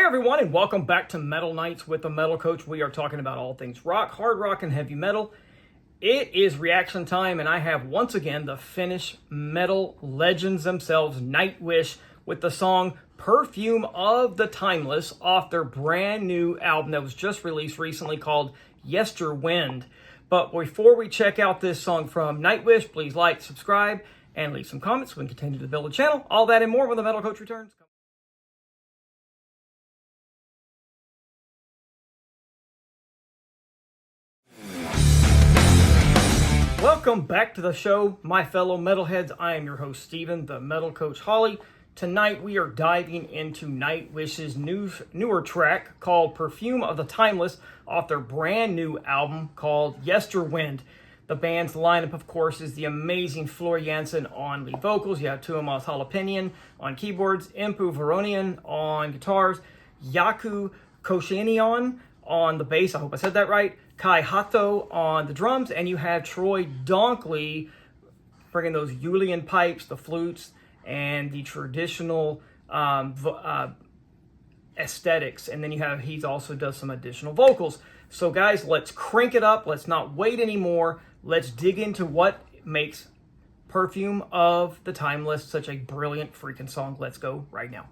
everyone, and welcome back to Metal Nights with the Metal Coach. We are talking about all things rock, hard rock, and heavy metal. It is reaction time, and I have once again the Finnish metal legends themselves, Nightwish, with the song Perfume of the Timeless off their brand new album that was just released recently called Yesterwind. But before we check out this song from Nightwish, please like, subscribe, and leave some comments so we can continue to build the channel. All that and more when the Metal Coach returns. Welcome back to the show, my fellow metalheads. I am your host, Steven, the Metal Coach Holly. Tonight we are diving into Nightwish's newer track called Perfume of the Timeless off their brand new album called Yesterwind. The band's lineup, of course, is the amazing Floryansen on lead vocals. You have Tuomas Jalapenian on keyboards, Empu Voronian on guitars, Jaakko Koshanian on the bass, I hope I said that right, Kai Hatto on the drums, and you have Troy Donkley bringing those Julian pipes, the flutes, and the traditional aesthetics. And then he also does some additional vocals. So guys, let's crank it up. Let's not wait anymore. Let's dig into what makes Perfume of the Timeless such a brilliant freaking song. Let's go right now.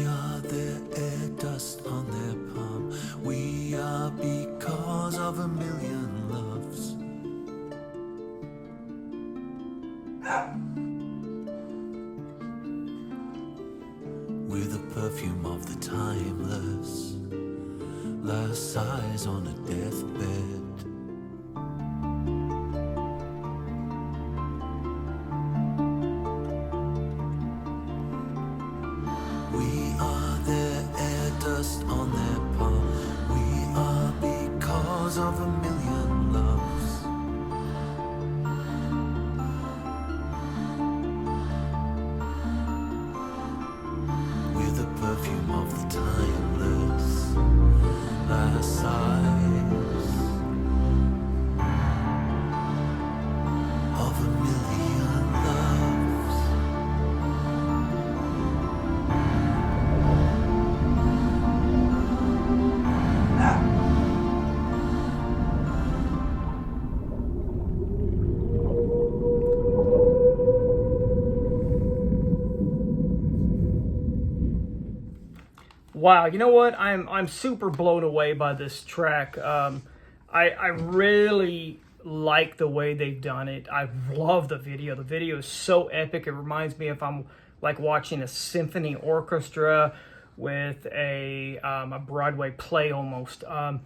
are their air dust on their palm. We are because of a million loves. We're the perfume of the timeless, last sighs on a deathbed. We are their air dust on their palm. We are because of a million loves. We're the perfume of the timeless, last sighs of a million loves. Wow, you know what? I'm super blown away by this track. I really like the way they've done it. I love the video. The video is so epic. It reminds me if I'm like watching a symphony orchestra with a Broadway play almost. And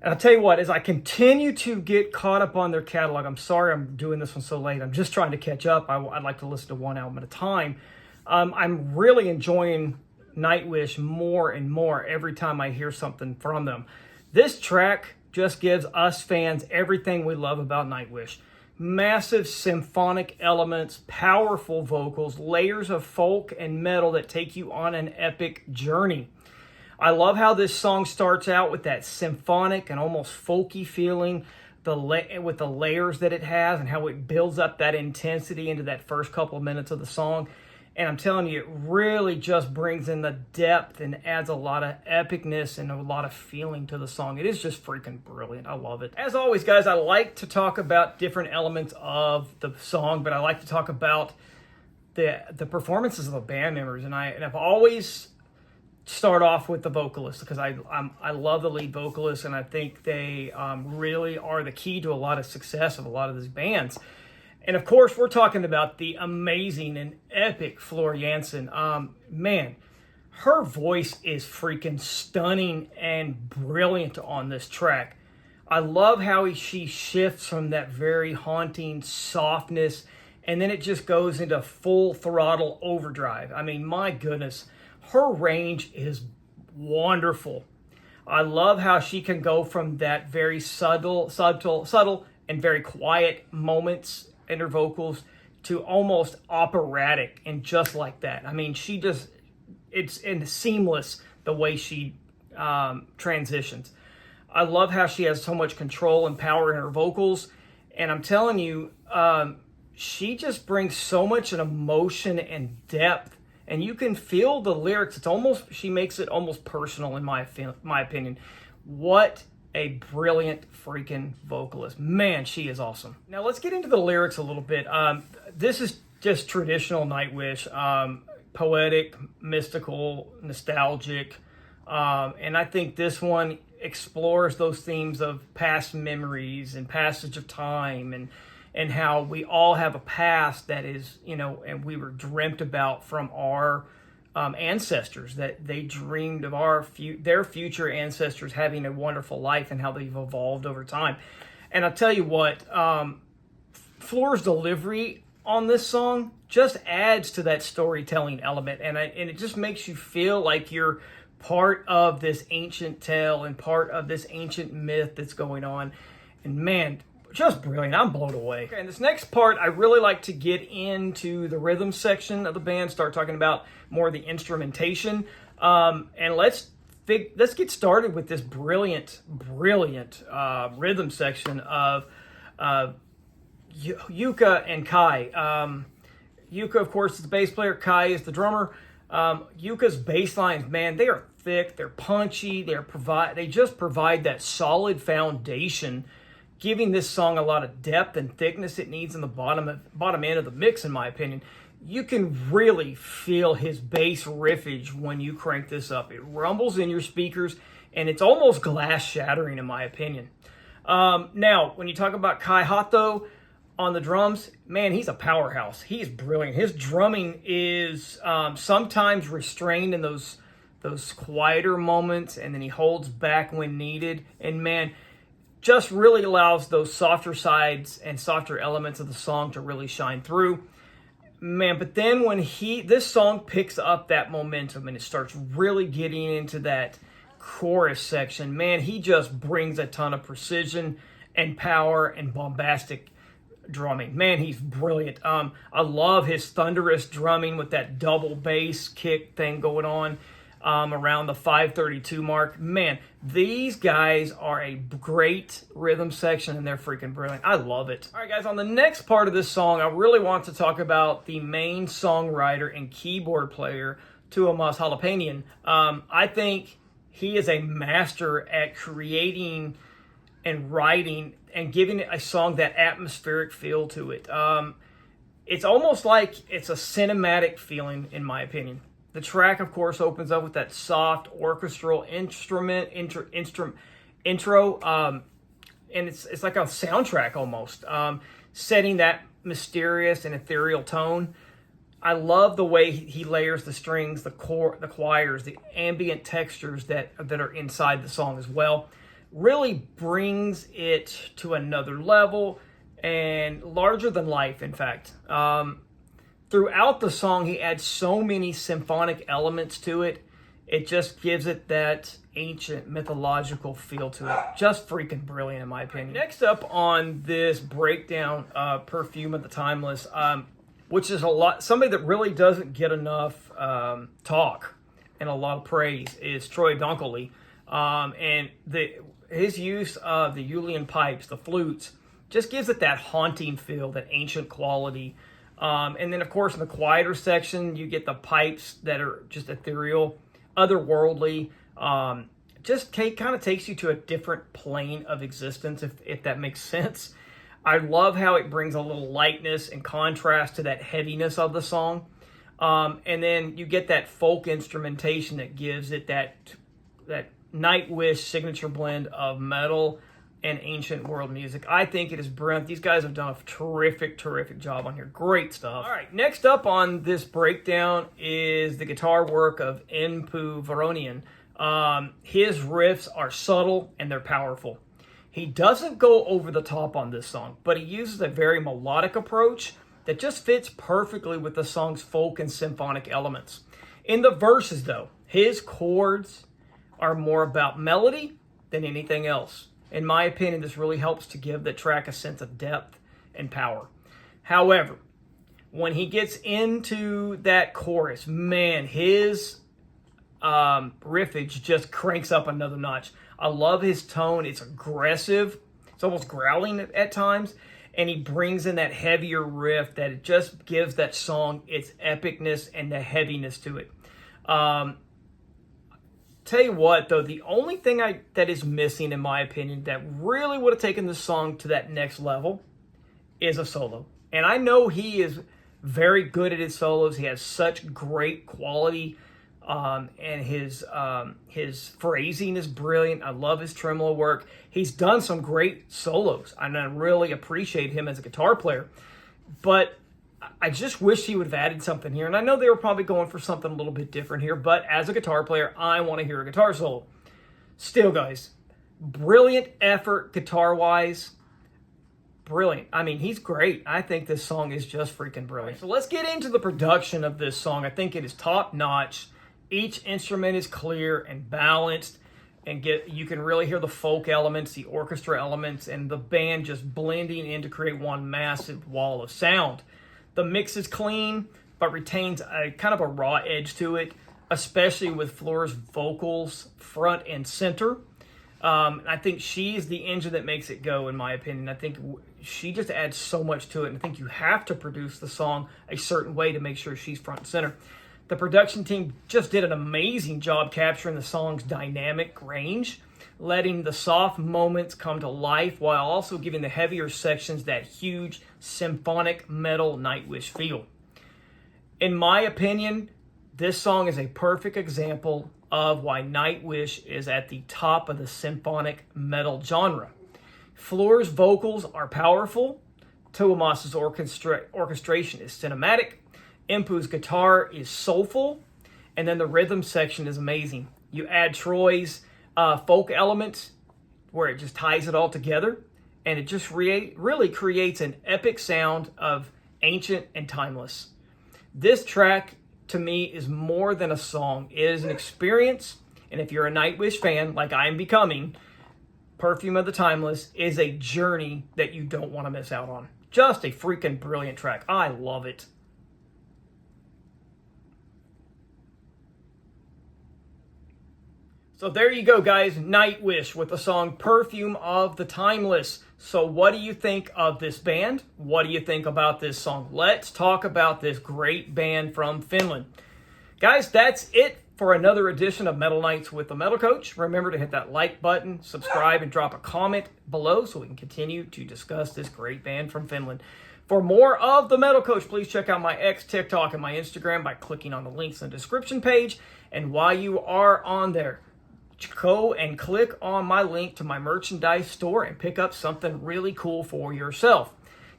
I'll tell you what, as I continue to get caught up on their catalog, I'm sorry I'm doing this one so late. I'm just trying to catch up. I'd like to listen to one album at a time. I'm really enjoying Nightwish more and more every time I hear something from them. This track just gives us fans everything we love about Nightwish. Massive symphonic elements, powerful vocals, layers of folk and metal that take you on an epic journey. I love how this song starts out with that symphonic and almost folky feeling, with the layers that it has and how it builds up that intensity into that first couple of minutes of the song. And I'm telling you, it really just brings in the depth and adds a lot of epicness and a lot of feeling to the song. It is just freaking brilliant. I love it. As always, guys, I like to talk about different elements of the song, but I like to talk about the performances of the band members. And I've always start off with the vocalist because I love the lead vocalist, and I think they really are the key to a lot of success of a lot of these bands. And of course, we're talking about the amazing and epic Floryansen. Man, her voice is freaking stunning and brilliant on this track. I love how she shifts from that very haunting softness, and then it just goes into full throttle overdrive. I mean, my goodness, her range is wonderful. I love how she can go from that very subtle, and very quiet moments in her vocals to almost operatic and just like that. I mean, it's seamless the way she transitions. I love how she has so much control and power in her vocals, and I'm telling you, she just brings so much an emotion and depth, and you can feel the lyrics. She makes it almost personal in my opinion. What a brilliant freaking vocalist. Man, she is awesome. Now let's get into the lyrics a little bit. This is just traditional Nightwish, poetic, mystical, nostalgic, and I think this one explores those themes of past memories and passage of time, and how we all have a past that is, and we were dreamt about from our ancestors, that they dreamed of their future ancestors having a wonderful life and how they've evolved over time. And I'll tell you what, Floor's delivery on this song just adds to that storytelling element, and it just makes you feel like you're part of this ancient tale and part of this ancient myth that's going on. And man, just brilliant. I'm blown away. Okay, and this next part, I really like to get into the rhythm section of the band, start talking about more of the instrumentation. And let's get started with this brilliant rhythm section of Yuka and Kai. Yuka, of course, is the bass player. Kai is the drummer. Yuka's bass lines, man, they are thick, they're punchy, they just provide that solid foundation, giving this song a lot of depth and thickness it needs in the bottom end of the mix, in my opinion. you can really feel his bass riffage when you crank this up. It rumbles in your speakers, and it's almost glass shattering in my opinion. Now, when you talk about Kai Hato on the drums, man, he's a powerhouse. He's brilliant. His drumming is sometimes restrained in those quieter moments, and then he holds back when needed. And man, just really allows those softer sides and softer elements of the song to really shine through. Man, but then when this song picks up that momentum and it starts really getting into that chorus section, man, he just brings a ton of precision and power and bombastic drumming. Man, he's brilliant. I love his thunderous drumming with that double bass kick thing going on around the 532 mark. Man, these guys are a great rhythm section, and they're freaking brilliant. I love it. All right, guys, on the next part of this song, I really want to talk about the main songwriter and keyboard player, Tuomas Holopainen. I think he is a master at creating and writing and giving a song that atmospheric feel to it. It's almost like it's a cinematic feeling, in my opinion. The track, of course, opens up with that soft orchestral intro, and it's like a soundtrack almost, setting that mysterious and ethereal tone. I love the way he layers the strings, the choirs, the ambient textures that are inside the song as well. Really brings it to another level and larger than life, in fact. Throughout the song, he adds so many symphonic elements to it. It just gives it that ancient mythological feel to it. Just freaking brilliant, in my opinion. Next up on this breakdown, Perfume of the Timeless, which is somebody that really doesn't get enough talk and a lot of praise, is Troy Donkerly. And his use of the Julian pipes, the flutes, just gives it that haunting feel, that ancient quality. And then, of course, in the quieter section, you get the pipes that are just ethereal, otherworldly. Just kind of takes you to a different plane of existence, if that makes sense. I love how it brings a little lightness and contrast to that heaviness of the song. And then you get that folk instrumentation that gives it that Nightwish signature blend of metal and ancient world music. I think it is brilliant. These guys have done a terrific job on here. Great stuff. All right, next up on this breakdown is the guitar work of Inpu Varonian. His riffs are subtle and they're powerful. He doesn't go over the top on this song, but he uses a very melodic approach that just fits perfectly with the song's folk and symphonic elements. In the verses, though, his chords are more about melody than anything else. In my opinion, this really helps to give the track a sense of depth and power. However, when he gets into that chorus, man, his riffage just cranks up another notch. I love his tone. It's aggressive. It's almost growling at times. And he brings in that heavier riff that it just gives that song its epicness and the heaviness to it. Tell you what, though, the only thing that is missing, in my opinion, that really would have taken this song to that next level is a solo. And I know he is very good at his solos. He has such great quality, and his phrasing is brilliant. I love his tremolo work. He's done some great solos, and I really appreciate him as a guitar player. But I just wish he would have added something here. And I know they were probably going for something a little bit different here, but as a guitar player, I want to hear a guitar solo. Still, guys, brilliant effort guitar-wise. Brilliant. I mean, he's great. I think this song is just freaking brilliant. So let's get into the production of this song. I think it is top-notch. Each instrument is clear and balanced, and you can really hear the folk elements, the orchestra elements, and the band just blending in to create one massive wall of sound. The mix is clean, but retains a kind of a raw edge to it, especially with Flora's vocals front and center. I think she's the engine that makes it go, in my opinion. I think she just adds so much to it, and I think you have to produce the song a certain way to make sure she's front and center. The production team just did an amazing job capturing the song's dynamic range, letting the soft moments come to life while also giving the heavier sections that huge symphonic metal Nightwish feel. In my opinion, this song is a perfect example of why Nightwish is at the top of the symphonic metal genre. Floor's vocals are powerful, Tuomas's orchestration is cinematic, Impu's guitar is soulful, and then the rhythm section is amazing. You add Troy's folk elements where it just ties it all together, and it just really creates an epic sound of ancient and timeless. This track, to me, is more than a song. It is an experience, and if you're a Nightwish fan, like I am becoming, Perfume of the Timeless is a journey that you don't want to miss out on. Just a freaking brilliant track. I love it. So there you go, guys. Nightwish with the song Perfume of the Timeless. So what do you think of this band? What do you think about this song? Let's talk about this great band from Finland. Guys, that's it for another edition of Metal Nights with the Metal Coach. Remember to hit that like button, subscribe, and drop a comment below so we can continue to discuss this great band from Finland. For more of the Metal Coach, please check out my X, TikTok, and my Instagram by clicking on the links in the description page. And while you are on there, go and click on my link to my merchandise store and pick up something really cool for yourself.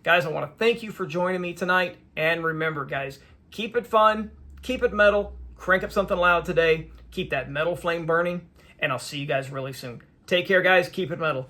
Guys, I want to thank you for joining me tonight. And remember, guys, keep it fun, keep it metal, crank up something loud today, keep that metal flame burning, and I'll see you guys really soon. Take care, guys. Keep it metal.